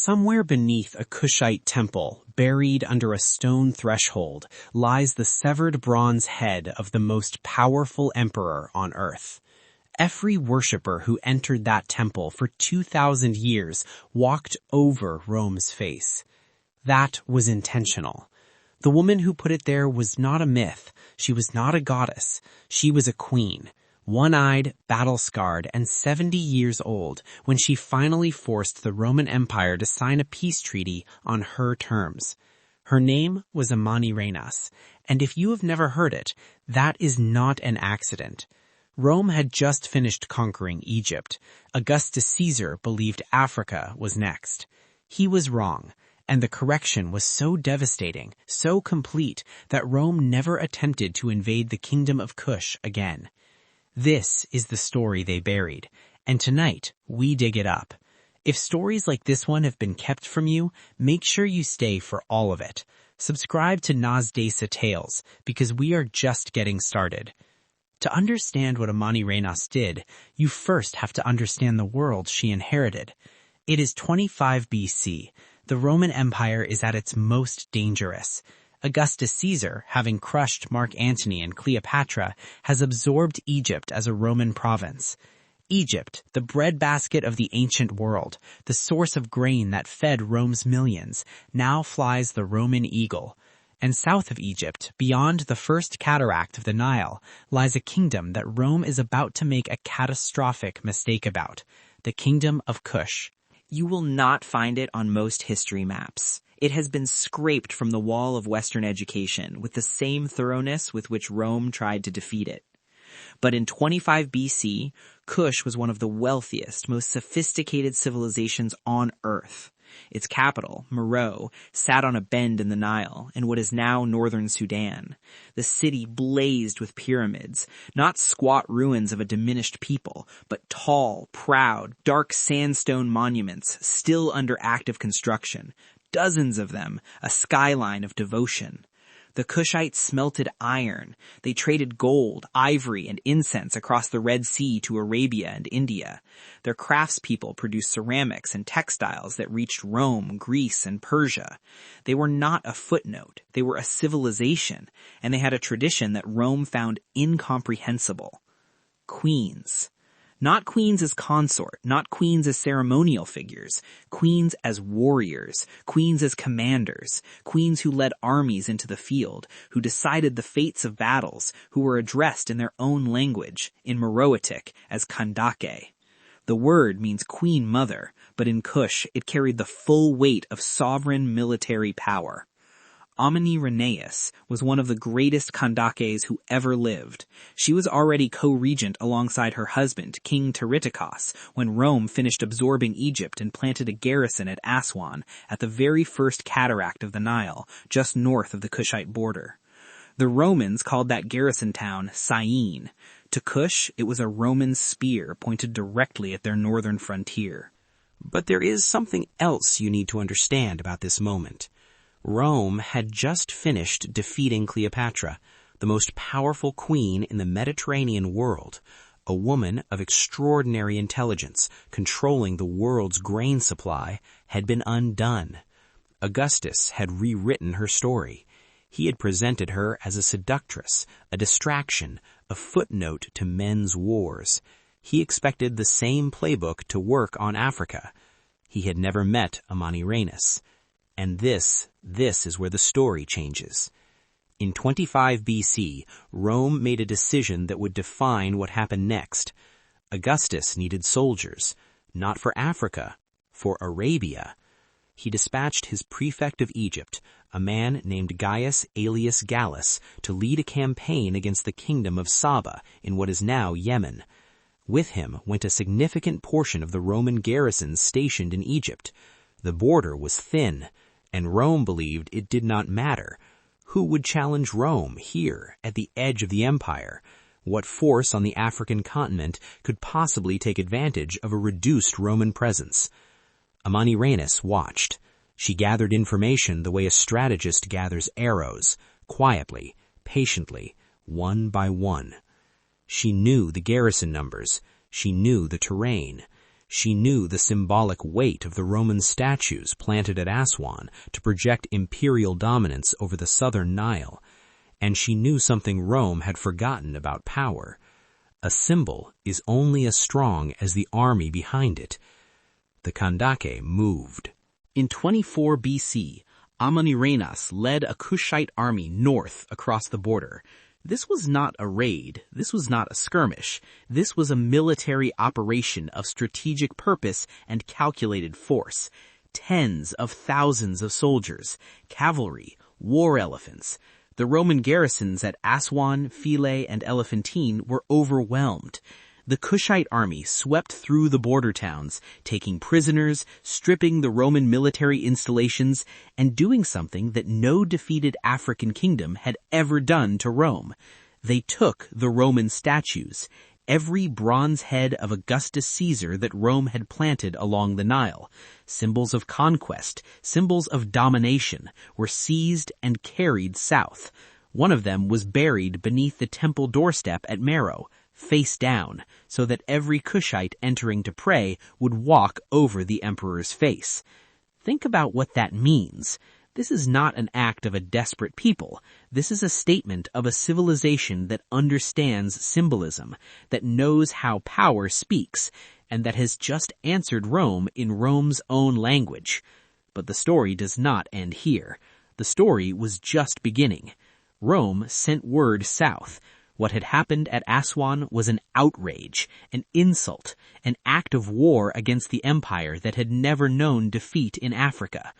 Somewhere beneath a Kushite temple, buried under a stone threshold, lies the severed bronze head of the most powerful emperor on earth. Every worshipper who entered that temple for 2,000 years walked over Rome's face. That was intentional. The woman who put it there was not a myth. She was not a goddess. She was a queen. One-eyed, battle-scarred, and 70 years old when she finally forced the Roman Empire to sign a peace treaty on her terms. Her name was Amanirenas, and if you have never heard it, that is not an accident. Rome had just finished conquering Egypt. Augustus Caesar believed Africa was next. He was wrong, and the correction was so devastating, so complete, that Rome never attempted to invade the kingdom of Kush again. This is the story they buried, and tonight we dig it up. If stories like this one have been kept from you, make sure you stay for all of it. Subscribe to Nasahtales, because we are just getting started. To understand what Amanirenas did, you first have to understand the world she inherited. It is 25 BC. The Roman Empire is at its most dangerous. Augustus Caesar, having crushed Mark Antony and Cleopatra, has absorbed Egypt as a Roman province. Egypt, the breadbasket of the ancient world, the source of grain that fed Rome's millions, now flies the Roman eagle. And south of Egypt, beyond the first cataract of the Nile, lies a kingdom that Rome is about to make a catastrophic mistake about, the kingdom of Kush. You will not find it on most history maps. It has been scraped from the wall of Western education with the same thoroughness with which Rome tried to defeat it. But in 25 BC, Kush was one of the wealthiest, most sophisticated civilizations on Earth. Its capital, Meroe, sat on a bend in the Nile, in what is now northern Sudan. The city blazed with pyramids, not squat ruins of a diminished people, but tall, proud, dark sandstone monuments still under active construction. Dozens of them, a skyline of devotion. The Kushites smelted iron. They traded gold, ivory, and incense across the Red Sea to Arabia and India. Their craftspeople produced ceramics and textiles that reached Rome, Greece, and Persia. They were not a footnote. They were a civilization, and they had a tradition that Rome found incomprehensible. Queens. Not queens as consort, not queens as ceremonial figures, queens as warriors, queens as commanders, queens who led armies into the field, who decided the fates of battles, who were addressed in their own language, in Meroitic as Kandake. The word means queen mother, but in Kush it carried the full weight of sovereign military power. Amanirenas was one of the greatest Kandakes who ever lived. She was already co-regent alongside her husband, King Pteritikos, when Rome finished absorbing Egypt and planted a garrison at Aswan, at the very first cataract of the Nile, just north of the Kushite border. The Romans called that garrison town Syene. To Kush, it was a Roman spear pointed directly at their northern frontier. But there is something else you need to understand about this moment. Rome had just finished defeating Cleopatra, the most powerful queen in the Mediterranean world, a woman of extraordinary intelligence controlling the world's grain supply, had been undone. Augustus had rewritten her story. He had presented her as a seductress, a distraction, a footnote to men's wars. He expected the same playbook to work on Africa. He had never met Amanirenas. And this is where the story changes. In 25 BC, Rome made a decision that would define what happened next. Augustus needed soldiers, not for Africa, for Arabia. He dispatched his prefect of Egypt, a man named Gaius Aelius Gallus, to lead a campaign against the kingdom of Saba in what is now Yemen. With him went a significant portion of the Roman garrisons stationed in Egypt. The border was thin, and Rome believed it did not matter. Who would challenge Rome here, at the edge of the empire? What force on the African continent could possibly take advantage of a reduced Roman presence? Amanirenas watched. She gathered information the way a strategist gathers arrows, quietly, patiently, one by one. She knew the garrison numbers. She knew the terrain. She knew the symbolic weight of the Roman statues planted at Aswan to project imperial dominance over the southern Nile, and she knew something Rome had forgotten about power. A symbol is only as strong as the army behind it. The Kandake moved. In 24 BC, Amanirenas led a Kushite army north across the border. This was not a raid. This was not a skirmish. This was a military operation of strategic purpose and calculated force. Tens of thousands of soldiers, cavalry, war elephants. The Roman garrisons at Aswan, Philae, and Elephantine were overwhelmed. The Kushite army swept through the border towns, taking prisoners, stripping the Roman military installations, and doing something that no defeated African kingdom had ever done to Rome. They took the Roman statues. Every bronze head of Augustus Caesar that Rome had planted along the Nile, symbols of conquest, symbols of domination, were seized and carried south. One of them was buried beneath the temple doorstep at Meroe, face down, so that every Kushite entering to pray would walk over the emperor's face. Think about what that means. This is not an act of a desperate people. This is a statement of a civilization that understands symbolism, that knows how power speaks, and that has just answered Rome in Rome's own language. But the story does not end here. The story was just beginning. Rome sent word south. What had happened at Aswan was an outrage, an insult, an act of war against the empire that had never known defeat in Africa.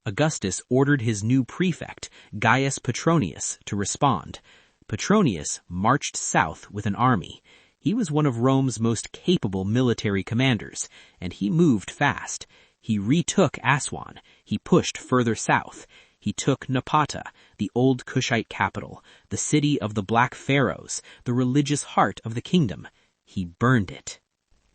Augustus ordered his new prefect, Gaius Petronius, to respond. Petronius marched south with an army. He was one of Rome's most capable military commanders, and he moved fast. He retook Aswan. He pushed further south. He took Napata, the old Kushite capital, the city of the Black Pharaohs, the religious heart of the kingdom. He burned it.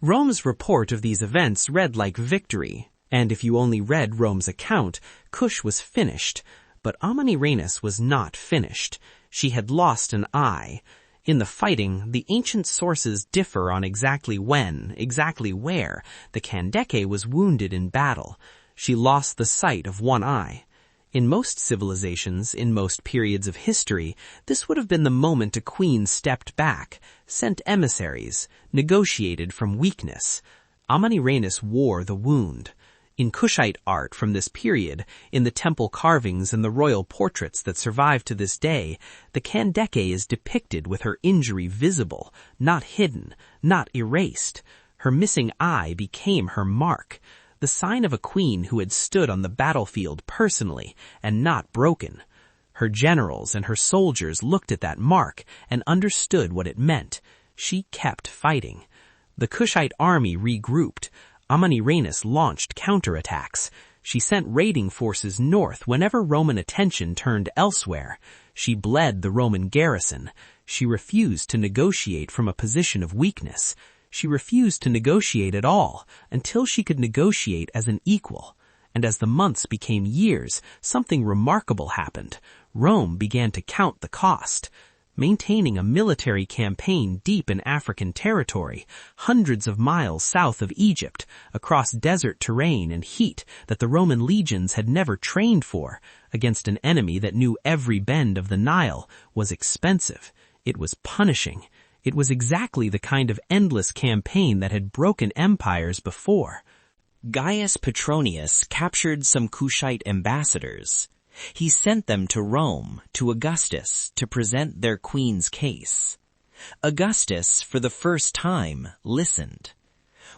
Rome's report of these events read like victory. And if you only read Rome's account, Kush was finished. But Amanirenas was not finished. She had lost an eye. In the fighting, the ancient sources differ on exactly when, exactly where, the Kandake was wounded in battle. She lost the sight of one eye. In most civilizations, in most periods of history, this would have been the moment a queen stepped back, sent emissaries, negotiated from weakness. Amanirenas wore the wound. In Kushite art from this period, in the temple carvings and the royal portraits that survive to this day, the Kandake is depicted with her injury visible, not hidden, not erased. Her missing eye became her mark, the sign of a queen who had stood on the battlefield personally and not broken. Her generals and her soldiers looked at that mark and understood what it meant. She kept fighting. The Kushite army regrouped. Amanirenas launched counterattacks. She sent raiding forces north whenever Roman attention turned elsewhere. She bled the Roman garrison. She refused to negotiate from a position of weakness. She refused to negotiate at all until she could negotiate as an equal. And as the months became years, something remarkable happened. Rome began to count the cost. Maintaining a military campaign deep in African territory, hundreds of miles south of Egypt, across desert terrain and heat that the Roman legions had never trained for, against an enemy that knew every bend of the Nile, was expensive. It was punishing. It was exactly the kind of endless campaign that had broken empires before. Gaius Petronius captured some Kushite ambassadors. He sent them to Rome, to Augustus, to present their queen's case. Augustus, for the first time, listened.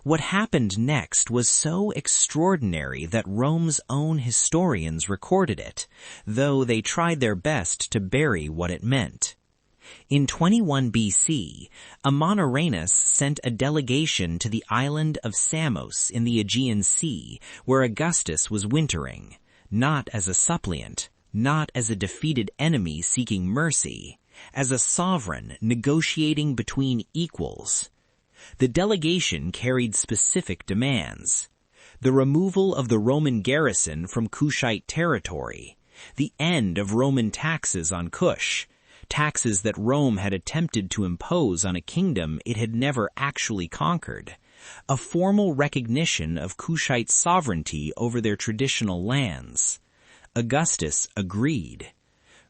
What happened next was so extraordinary that Rome's own historians recorded it, though they tried their best to bury what it meant. In 21 BC, Amanirenas sent a delegation to the island of Samos in the Aegean Sea, where Augustus was wintering. Not as a suppliant, not as a defeated enemy seeking mercy, as a sovereign negotiating between equals. The delegation carried specific demands: the removal of the Roman garrison from Kushite territory, the end of Roman taxes on Kush, taxes that Rome had attempted to impose on a kingdom it had never actually conquered, a formal recognition of Kushite sovereignty over their traditional lands. Augustus agreed.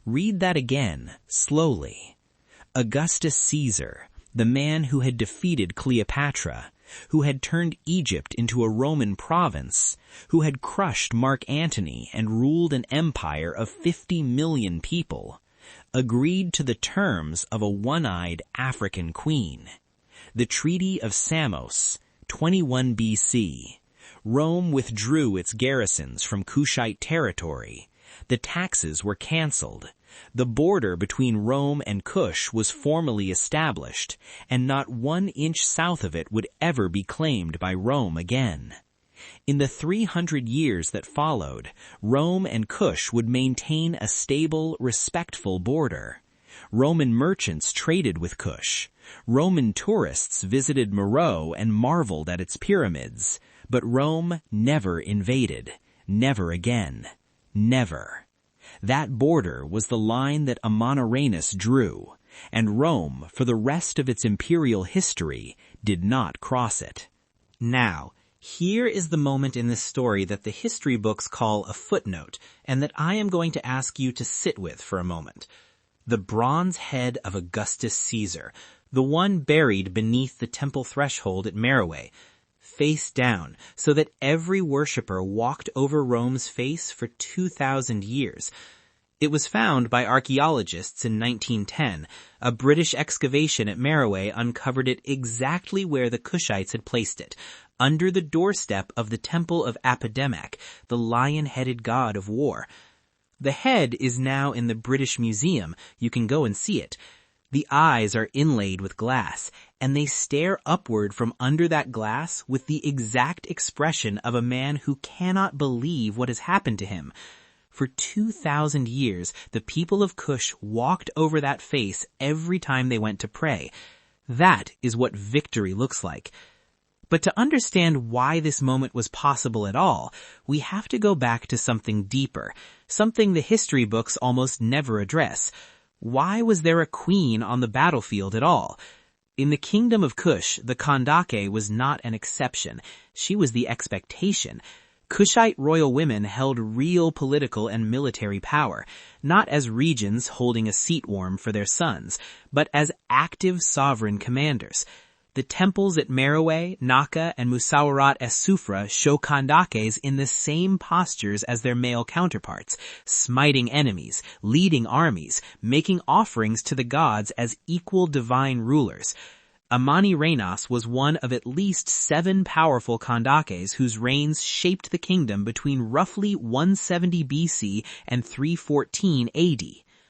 Read that again, slowly. Augustus Caesar, the man who had defeated Cleopatra, who had turned Egypt into a Roman province, who had crushed Mark Antony and ruled an empire of 50 million people, agreed to the terms of a one-eyed African queen. The Treaty of Samos, 21 BC. Rome withdrew its garrisons from Kushite territory. The taxes were cancelled. The border between Rome and Kush was formally established, and not 1 inch south of it would ever be claimed by Rome again. In the 300 years that followed, Rome and Kush would maintain a stable, respectful border. Roman merchants traded with Kush. Roman tourists visited Meroe and marveled at its pyramids. But Rome never invaded. Never again. Never. That border was the line that Amanirenas drew, and Rome, for the rest of its imperial history, did not cross it. Now, here is the moment in this story that the history books call a footnote, and that I am going to ask you to sit with for a moment. The bronze head of Augustus Caesar, the one buried beneath the temple threshold at Meroe, face down, so that every worshipper walked over Rome's face for 2,000 years. It was found by archaeologists in 1910. A British excavation at Meroe uncovered it exactly where the Kushites had placed it, under the doorstep of the temple of Apademek, the lion-headed god of war. The head is now in the British Museum. You can go and see it. The eyes are inlaid with glass, and they stare upward from under that glass with the exact expression of a man who cannot believe what has happened to him. For 2,000 years, the people of Kush walked over that face every time they went to pray. That is what victory looks like. But to understand why this moment was possible at all, we have to go back to something deeper, something the history books almost never address. Why was there a queen on the battlefield at all? In the kingdom of Kush, the Kandake was not an exception. She was the expectation. Kushite royal women held real political and military power, not as regents holding a seat warm for their sons, but as active sovereign commanders. The temples at Meroe, Naka, and Musawarat-es-Sufra show Kandakes in the same postures as their male counterparts, smiting enemies, leading armies, making offerings to the gods as equal divine rulers. Amanirenas was one of at least 7 powerful Kandakes whose reigns shaped the kingdom between roughly 170 BC and 314 AD.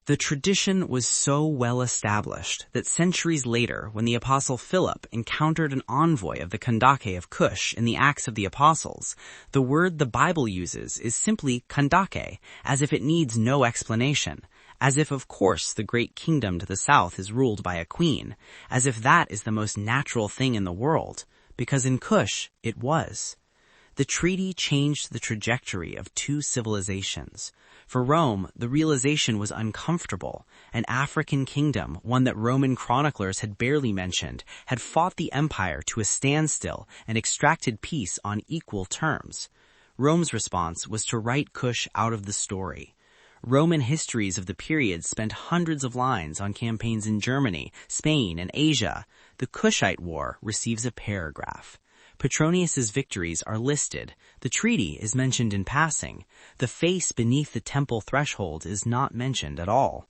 The tradition was so well established that centuries later, when the Apostle Philip encountered an envoy of the Kandake of Kush in the Acts of the Apostles, the word the Bible uses is simply Kandake, as if it needs no explanation, as if of course the great kingdom to the south is ruled by a queen, as if that is the most natural thing in the world, because in Kush it was. The treaty changed the trajectory of 2 civilizations. For Rome, the realization was uncomfortable. An African kingdom, one that Roman chroniclers had barely mentioned, had fought the empire to a standstill and extracted peace on equal terms. Rome's response was to write Kush out of the story. Roman histories of the period spent hundreds of lines on campaigns in Germany, Spain, and Asia. The Kushite War receives a paragraph. Petronius's victories are listed. The treaty is mentioned in passing. The face beneath the temple threshold is not mentioned at all.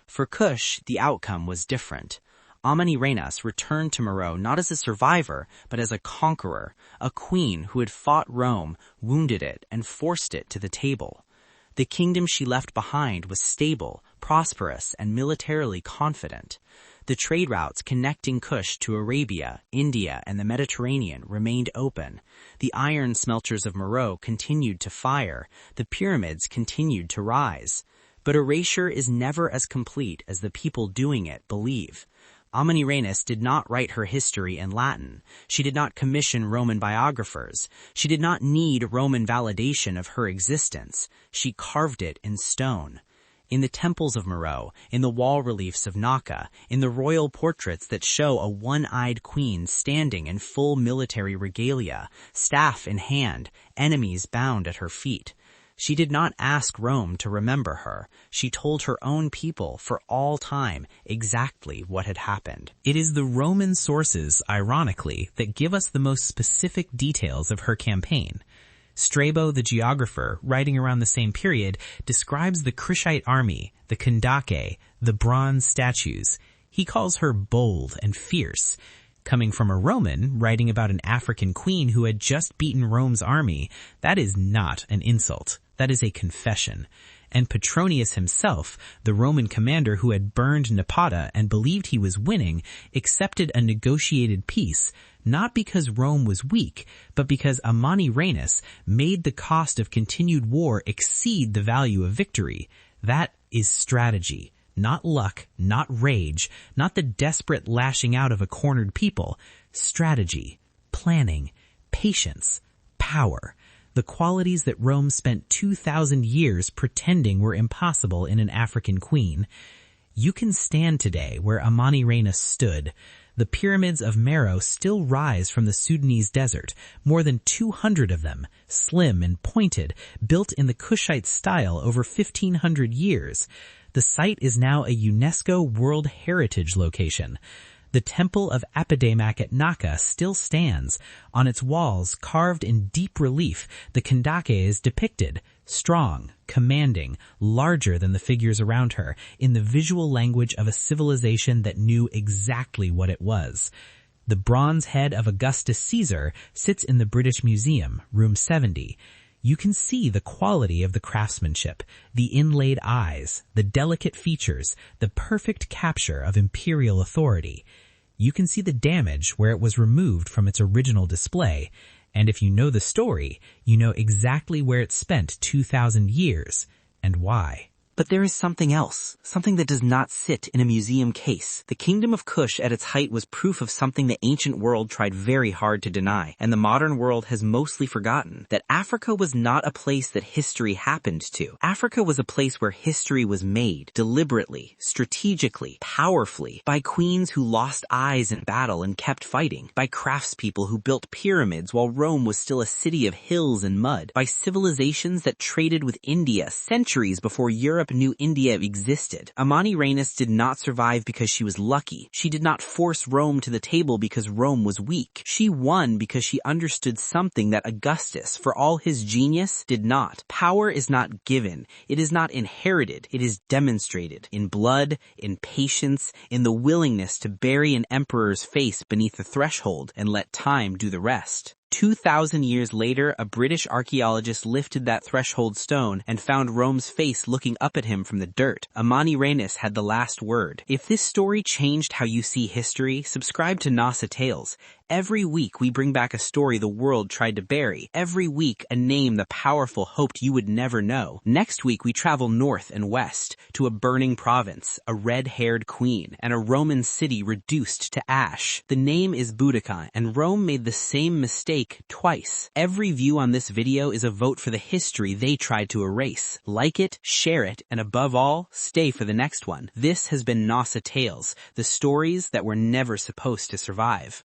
For Kush, the outcome was different. Amanirenas returned to Meroe not as a survivor, but as a conqueror, a queen who had fought Rome, wounded it, and forced it to the table. The kingdom she left behind was stable, prosperous, and militarily confident. The trade routes connecting Kush to Arabia, India, and the Mediterranean remained open. The iron smelters of Meroe continued to fire. The pyramids continued to rise. But erasure is never as complete as the people doing it believe. Amanirenas did not write her history in Latin. She did not commission Roman biographers. She did not need Roman validation of her existence. She carved it in stone. in the temples of Meroe, in the wall reliefs of Naka, in the royal portraits that show a one-eyed queen standing in full military regalia, staff in hand, enemies bound at her feet. She did not ask Rome to remember her. She told her own people for all time exactly what had happened. It is the Roman sources, ironically, that give us the most specific details of her campaign. Strabo, the geographer, writing around the same period, describes the Kushite army, the Kandake, the bronze statues. He calls her bold and fierce. Coming from a Roman, writing about an African queen who had just beaten Rome's army, that is not an insult. That is a confession. And Petronius himself, the Roman commander who had burned Napata and believed he was winning, accepted a negotiated peace, not because Rome was weak, but because Amanirenas made the cost of continued war exceed the value of victory. That is strategy. Not luck, not rage, not the desperate lashing out of a cornered people. Strategy, planning, patience, power. The qualities that Rome spent 2,000 years pretending were impossible in an African queen. You can stand today where Amanirenas stood. The pyramids of Meroe still rise from the Sudanese desert, more than 200 of them, slim and pointed, built in the Kushite style over 1,500 years. The site is now a UNESCO World Heritage location. The temple of Apidamak at Naka still stands. On its walls, carved in deep relief, the Kandake is depicted, strong, commanding, larger than the figures around her, in the visual language of a civilization that knew exactly what it was. The bronze head of Augustus Caesar sits in the British Museum, room 70. You can see the quality of the craftsmanship, the inlaid eyes, the delicate features, the perfect capture of imperial authority. You can see the damage where it was removed from its original display, and if you know the story, you know exactly where it spent 2,000 years and why. But there is something else, something that does not sit in a museum case. The kingdom of Kush at its height was proof of something the ancient world tried very hard to deny, and the modern world has mostly forgotten, that Africa was not a place that history happened to. Africa was a place where history was made, deliberately, strategically, powerfully, by queens who lost eyes in battle and kept fighting, by craftspeople who built pyramids while Rome was still a city of hills and mud, by civilizations that traded with India centuries before Europe knew India existed. Amanirenas did not survive because she was lucky. She did not force Rome to the table because Rome was weak. She won because she understood something that Augustus, for all his genius, did not. Power is not given. It is not inherited. It is demonstrated. In blood, in patience, in the willingness to bury an emperor's face beneath the threshold and let time do the rest. 2,000 years later, a British archaeologist lifted that threshold stone and found Rome's face looking up at him from the dirt. Amanirenas had the last word. If this story changed how you see history, subscribe to Nasahtales. Every week we bring back a story the world tried to bury. Every week a name the powerful hoped you would never know. Next week we travel north and west to a burning province, a red-haired queen, and a Roman city reduced to ash. The name is Boudica, and Rome made the same mistake twice. Every view on this video is a vote for the history they tried to erase. Like it, share it, and above all, stay for the next one. This has been Nasahtales, the stories that were never supposed to survive.